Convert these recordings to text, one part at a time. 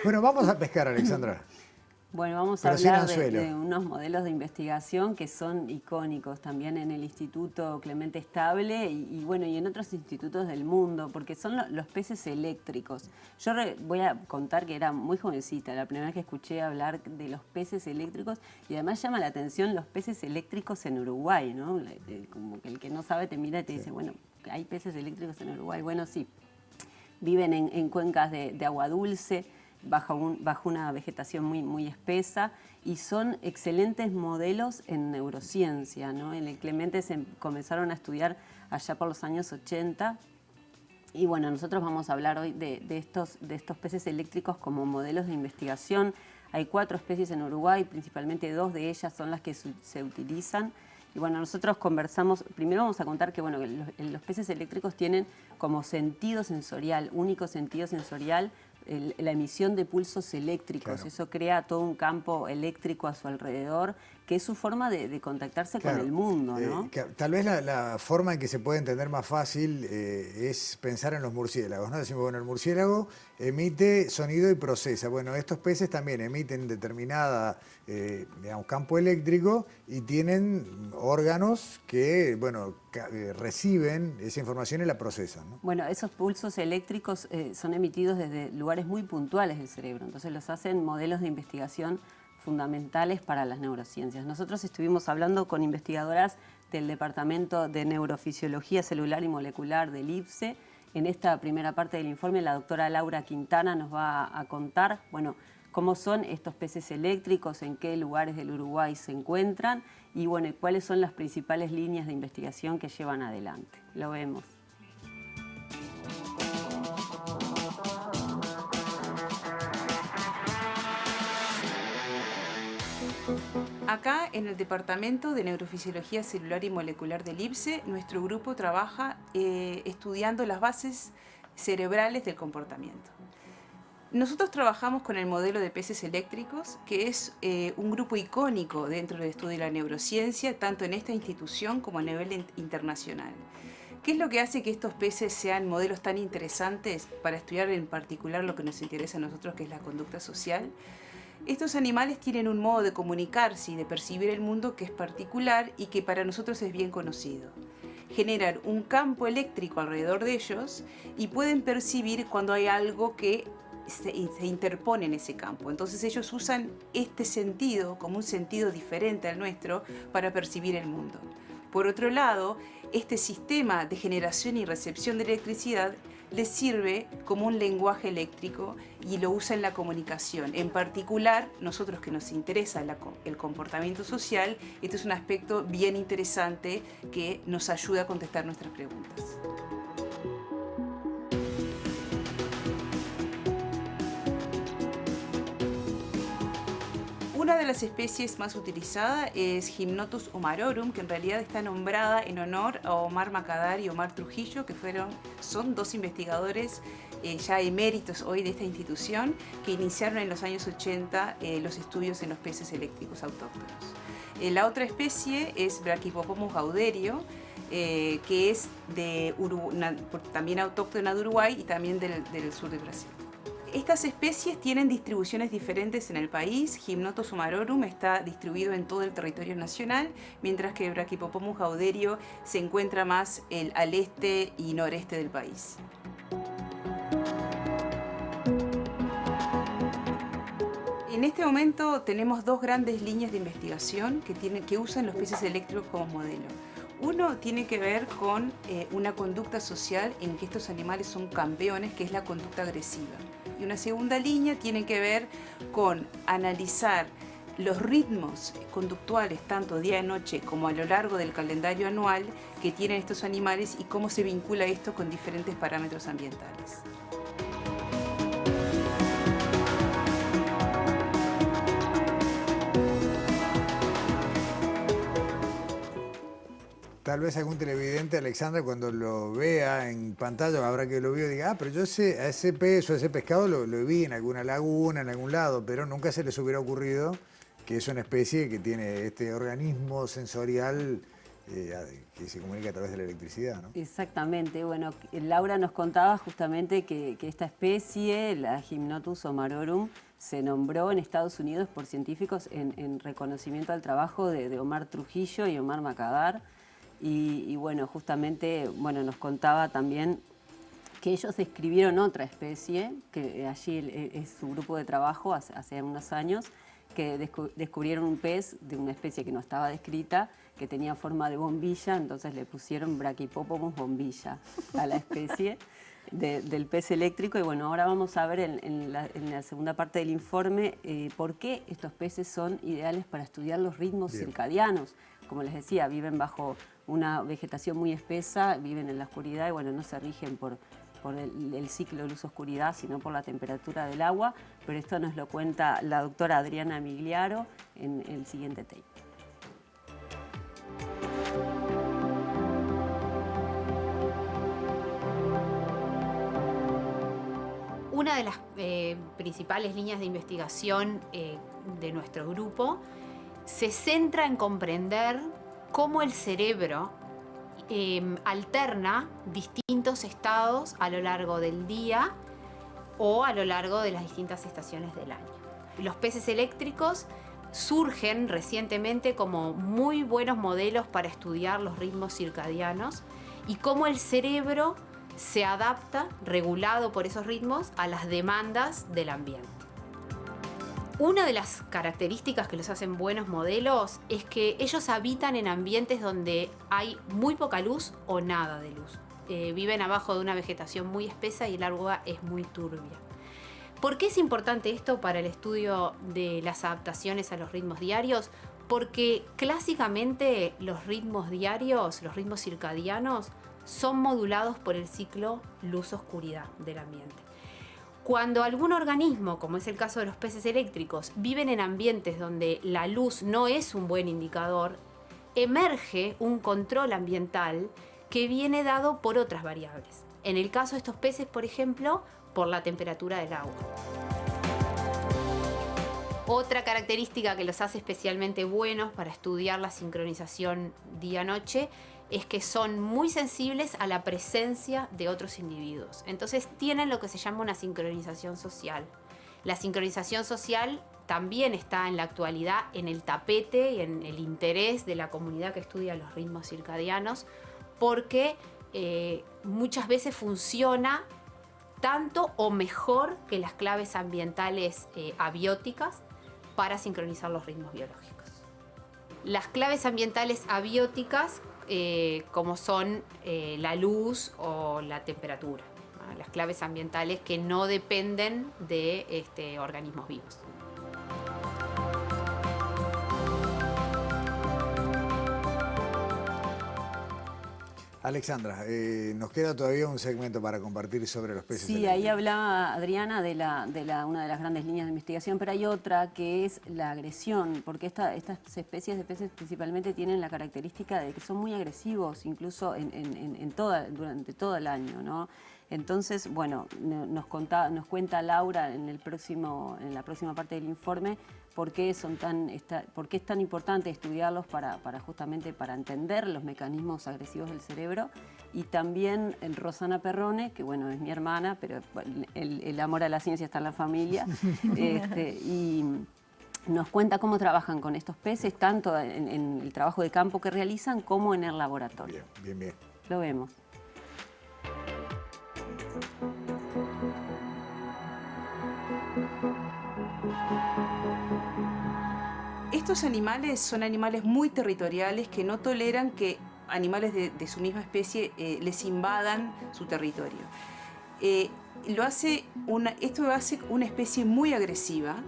Bueno, vamos a pescar, Alexandra. Bueno, vamos a Pero sin hablar anzuelo. de unos modelos de investigación que son icónicos también en el Instituto Clemente Estable bueno, y en otros institutos del mundo, porque son los peces eléctricos. Yo voy a contar que era muy jovencita, la primera vez que escuché hablar de los peces eléctricos, y además llama la atención los peces eléctricos en Uruguay, ¿no? Como que el que no sabe te mira y te dice, bueno, ¿hay peces eléctricos en Uruguay? Bueno, sí. Viven en cuencas de agua dulce, bajo una vegetación muy espesa, y son excelentes modelos en neurociencia, ¿no? En el Clemente se comenzaron a estudiar allá por los años 80. Y bueno, nosotros vamos a hablar hoy de estos peces eléctricos como modelos de investigación. Hay 4 especies en Uruguay, principalmente 2 de ellas son las que se utilizan. Y bueno, nosotros conversamos, primero vamos a contar que, bueno, que los peces eléctricos tienen como sentido sensorial, único sentido sensorial, la emisión de pulsos eléctricos. Claro. Eso crea todo un campo eléctrico a su alrededor, que es su forma de contactarse con el mundo, ¿no? Tal vez la forma en que se puede entender más fácil es pensar en los murciélagos, ¿no? Decimos, bueno, el murciélago emite sonido y procesa. Bueno, estos peces también emiten determinada, digamos, campo eléctrico y tienen órganos que, bueno, reciben esa información y la procesan, ¿no? Bueno, esos pulsos eléctricos son emitidos desde lugares muy puntuales del cerebro, entonces los hacen modelos de investigación fundamentales para las neurociencias. Nosotros estuvimos hablando con investigadoras del Departamento de Neurofisiología Celular y Molecular del IPSE. En esta primera parte del informe, la doctora Laura Quintana nos va a contar, bueno, cómo son estos peces eléctricos, en qué lugares del Uruguay se encuentran y, bueno, cuáles son las principales líneas de investigación que llevan adelante. Lo vemos. Acá, en el Departamento de Neurofisiología Celular y Molecular del IPSE, nuestro grupo trabaja estudiando las bases cerebrales del comportamiento. Nosotros trabajamos con el modelo de peces eléctricos, que es un grupo icónico dentro del estudio de la neurociencia, tanto en esta institución como a nivel internacional. ¿Qué es lo que hace que estos peces sean modelos tan interesantes para estudiar en particular lo que nos interesa a nosotros, que es la conducta social? Estos animales tienen un modo de comunicarse y de percibir el mundo que es particular y que para nosotros es bien conocido. Generan un campo eléctrico alrededor de ellos y pueden percibir cuando hay algo que se interpone en ese campo. Entonces ellos usan este sentido como un sentido diferente al nuestro para percibir el mundo. Por otro lado, este sistema de generación y recepción de electricidad les sirve como un lenguaje eléctrico y lo usa en la comunicación. En particular, nosotros que nos interesa el comportamiento social, este es un aspecto bien interesante que nos ayuda a contestar nuestras preguntas. Una de las especies más utilizadas es Gymnotus omarorum, que en realidad está nombrada en honor a Omar Macadar y Omar Trujillo, que son 2 investigadores ya eméritos hoy de esta institución, que iniciaron en los años 80 los estudios en los peces eléctricos autóctonos. La otra especie es Brachypopomus gauderio, que es también autóctona de Uruguay y también del sur de Brasil. Estas especies tienen distribuciones diferentes en el país. Gymnotus omarorum está distribuido en todo el territorio nacional, mientras que Brachypopomus gauderio se encuentra más al este y noreste del país. En este momento tenemos 2 grandes líneas de investigación que usan los peces eléctricos como modelo. Uno tiene que ver con una conducta social en que estos animales son campeones, que es la conducta agresiva. Y una segunda línea tiene que ver con analizar los ritmos conductuales, tanto día y noche como a lo largo del calendario anual que tienen estos animales y cómo se vincula esto con diferentes parámetros ambientales. Tal vez algún televidente, Alexandra, cuando lo vea en pantalla, habrá que lo vio y diga, ah, pero yo a ese pez o a ese pescado lo vi en alguna laguna, en algún lado, pero nunca se les hubiera ocurrido que es una especie que tiene este organismo sensorial que se comunica a través de la electricidad, ¿no? Exactamente. Bueno, Laura nos contaba justamente que esta especie, la Gymnotus omarorum, se nombró en Estados Unidos por científicos en reconocimiento al trabajo de Omar Trujillo y Omar Macadar. Y bueno, justamente nos contaba también que ellos describieron otra especie, que allí es su grupo de trabajo hace unos años, que descubrieron un pez de una especie que no estaba descrita, que tenía forma de bombilla, entonces le pusieron Brachypophomus bombilla a la especie del pez eléctrico. Y bueno, ahora vamos a ver en la segunda parte del informe por qué estos peces son ideales para estudiar los ritmos circadianos. Como les decía, viven bajo una vegetación muy espesa, viven en la oscuridad y bueno, no se rigen por el ciclo de luz-oscuridad, sino por la temperatura del agua, pero esto nos lo cuenta la doctora Adriana Migliaro en el siguiente tape. Una de las principales líneas de investigación de nuestro grupo se centra en comprender cómo el cerebro alterna distintos estados a lo largo del día o a lo largo de las distintas estaciones del año. Los peces eléctricos surgen recientemente como muy buenos modelos para estudiar los ritmos circadianos y cómo el cerebro se adapta, regulado por esos ritmos, a las demandas del ambiente. Una de las características que los hacen buenos modelos es que ellos habitan en ambientes donde hay muy poca luz o nada de luz. Viven abajo de una vegetación muy espesa y el agua es muy turbia. ¿Por qué es importante esto para el estudio de las adaptaciones a los ritmos diarios? Porque clásicamente los ritmos diarios, los ritmos circadianos, son modulados por el ciclo luz-oscuridad del ambiente. Cuando algún organismo, como es el caso de los peces eléctricos, viven en ambientes donde la luz no es un buen indicador, emerge un control ambiental que viene dado por otras variables. En el caso de estos peces, por ejemplo, por la temperatura del agua. Otra característica que los hace especialmente buenos para estudiar la sincronización día-noche es que son muy sensibles a la presencia de otros individuos. Entonces tienen lo que se llama una sincronización social. La sincronización social también está en la actualidad en el tapete y en el interés de la comunidad que estudia los ritmos circadianos, porque muchas veces funciona tanto o mejor que las claves ambientales abióticas para sincronizar los ritmos biológicos. Las claves ambientales abióticas como son la luz o la temperatura, ¿no? Las claves ambientales que no dependen de organismos vivos. Alexandra, nos queda todavía un segmento para compartir sobre los peces Sí, ahí hablaba Adriana de una de las grandes líneas de investigación, pero hay otra que es la agresión, porque estas especies de peces principalmente tienen la característica de que son muy agresivos, incluso durante todo el año, ¿no? Entonces, bueno, nos cuenta Laura en la próxima parte del informe por qué es tan importante estudiarlos justamente para entender los mecanismos agresivos del cerebro. Y también Rosana Perrone, que bueno, es mi hermana, pero el amor a la ciencia está en la familia, y nos cuenta cómo trabajan con estos peces, tanto en el trabajo de campo que realizan como en el laboratorio. Bien. Lo vemos. Estos animales son animales muy territoriales que no toleran que animales de su misma especie les invadan su territorio. Esto hace una especie muy agresiva,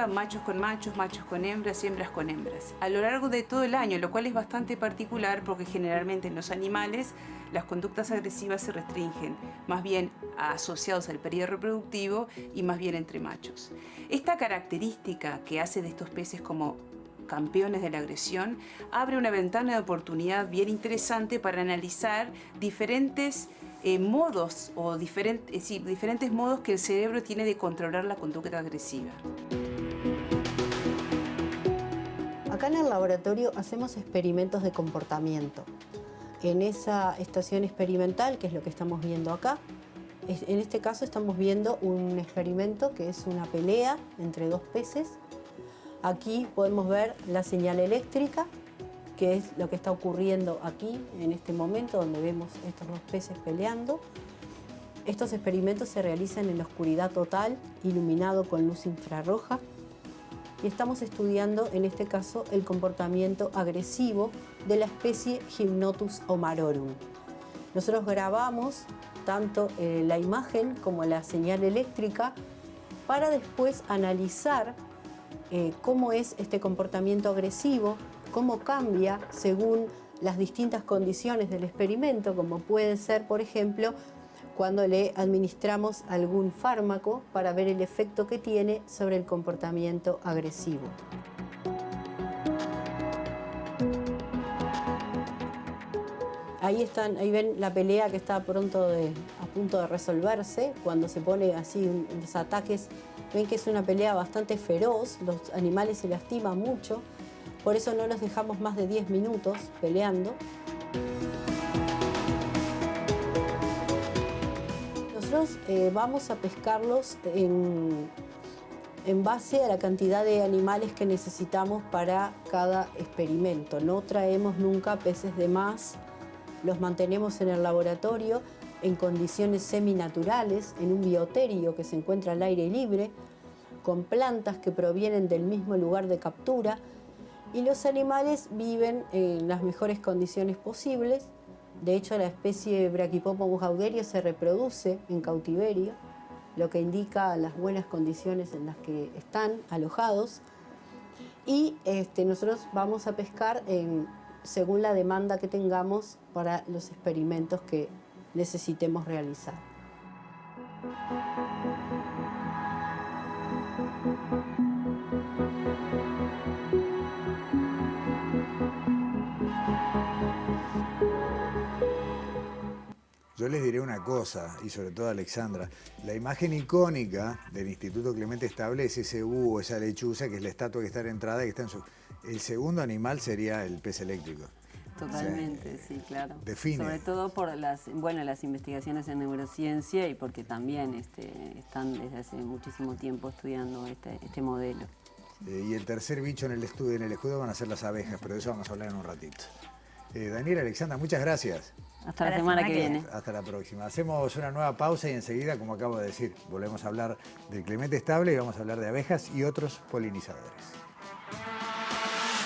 machos con hembras, hembras con hembras, a lo largo de todo el año, lo cual es bastante particular porque generalmente en los animales las conductas agresivas se restringen más bien asociados al periodo reproductivo y más bien entre machos. Esta característica que hace de estos peces como campeones de la agresión abre una ventana de oportunidad bien interesante para analizar diferentes modos o diferentes modos que el cerebro tiene de controlar la conducta agresiva. Acá en el laboratorio hacemos experimentos de comportamiento. En esa estación experimental, que es lo que estamos viendo acá, en este caso estamos viendo un experimento que es una pelea entre dos peces. Aquí podemos ver la señal eléctrica, que es lo que está ocurriendo aquí en este momento, donde vemos estos dos peces peleando. Estos experimentos se realizan en la oscuridad total, iluminado con luz infrarroja. Y estamos estudiando, en este caso, el comportamiento agresivo de la especie Hypnotus omarorum. Nosotros grabamos tanto la imagen como la señal eléctrica para después analizar cómo es este comportamiento agresivo, cómo cambia según las distintas condiciones del experimento, como puede ser, por ejemplo, cuando le administramos algún fármaco para ver el efecto que tiene sobre el comportamiento agresivo. Ahí ven la pelea que está a punto de resolverse. Cuando se pone así los ataques, ven que es una pelea bastante feroz, los animales se lastiman mucho, por eso no los dejamos más de 10 minutos peleando. Nosotros vamos a pescarlos en base a la cantidad de animales que necesitamos para cada experimento. No traemos nunca peces de más, los mantenemos en el laboratorio en condiciones seminaturales, en un bioterio que se encuentra al aire libre, con plantas que provienen del mismo lugar de captura, y los animales viven en las mejores condiciones posibles. De hecho, la especie Brachypopongus gauderio se reproduce en cautiverio, lo que indica las buenas condiciones en las que están alojados. Y nosotros vamos a pescar según la demanda que tengamos para los experimentos que necesitemos realizar. Yo les diré una cosa, y sobre todo a Alexandra, la imagen icónica del Instituto Clemente Estable es ese búho, esa lechuza, que es la estatua que está en la entrada, que está en su... El segundo animal sería el pez eléctrico. Totalmente, O sea, sí, claro. define. Sobre todo por las investigaciones en neurociencia y porque también están desde hace muchísimo tiempo estudiando este modelo. Y el tercer bicho en el escudo van a ser las abejas, pero de eso vamos a hablar en un ratito. Daniela, Alexandra, muchas gracias. Hasta la semana que viene. Hasta la próxima. Hacemos una nueva pausa y enseguida, como acabo de decir, volvemos a hablar del Clemente Estable y vamos a hablar de abejas y otros polinizadores.